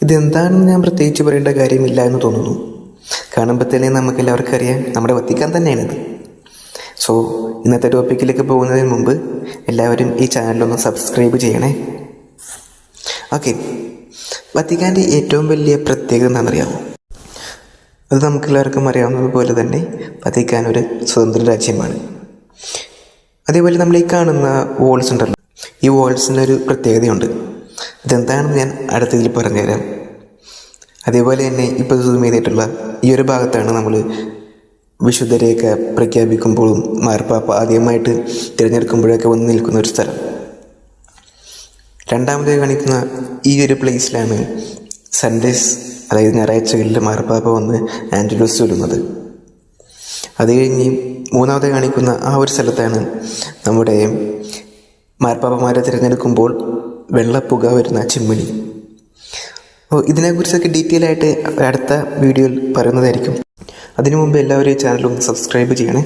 ഇതെന്താണെന്ന് ഞാൻ പ്രത്യേകിച്ച് പറയേണ്ട കാര്യമില്ല എന്ന് തോന്നുന്നു. കാണുമ്പോൾ തന്നെ നമുക്കെല്ലാവർക്കും അറിയാം, നമ്മുടെ വത്തിക്കാൻ തന്നെയാണിത്. സോ ഇന്നത്തെ ടോപ്പിക്കിലേക്ക് പോകുന്നതിന് മുമ്പ് എല്ലാവരും ഈ ചാനലൊന്ന് സബ്സ്ക്രൈബ് ചെയ്യണേ. ഓക്കെ, വത്തിക്കാൻ്റെ ഏറ്റവും വലിയ പ്രത്യേകത എന്താണെന്നറിയാമോ? അത് നമുക്കെല്ലാവർക്കും അറിയാവുന്നതുപോലെ തന്നെ വത്തിക്കാൻ ഒരു സ്വതന്ത്ര രാജ്യമാണ്. അതേപോലെ നമ്മൾ ഈ കാണുന്ന വോൾസ് ഉണ്ടല്ലോ, ഈ വോൾസിനൊരു പ്രത്യേകതയുണ്ട്. അതെന്താണെന്ന് ഞാൻ അടുത്തതിൽ പറഞ്ഞുതരാം. അതേപോലെ തന്നെ ഇപ്പോൾ സൂം ചെയ്തിട്ടുള്ള ഈ ഒരു ഭാഗത്താണ് നമ്മൾ വിശുദ്ധരേഖ പ്രഖ്യാപിക്കുമ്പോഴും മാർപ്പാപ്പ ആദ്യമായിട്ട് തിരഞ്ഞെടുക്കുമ്പോഴൊക്കെ വന്ന് നിൽക്കുന്ന ഒരു സ്ഥലം. രണ്ടാമതായി കാണിക്കുന്ന ഈ ഒരു പ്ലേസിലാണ് സൺഡേസ്, അതായത് ഞായറാഴ്ചകളിൽ മാർപ്പാപ്പ വന്ന് ആഞ്ചലോസ് ചൊല്ലുന്നത്. അത് കഴിഞ്ഞ് മൂന്നാമതായി കാണിക്കുന്ന ആ ഒരു സ്ഥലത്താണ് നമ്മുടെ മാർപ്പാപ്പമാരെ തിരഞ്ഞെടുക്കുമ്പോൾ വെള്ളപ്പുക വരുന്ന ചിമ്മിണി. ഇതിനെക്കുറിച്ചൊക്കെ ഡീറ്റെയിൽ ആയിട്ട് അടുത്ത വീഡിയോയിൽ പറയുന്നതായിരിക്കും. അതിനു മുമ്പ് എല്ലാവരും ഈ ചാനൽ ഒന്ന് സബ്സ്ക്രൈബ് ചെയ്യണേ.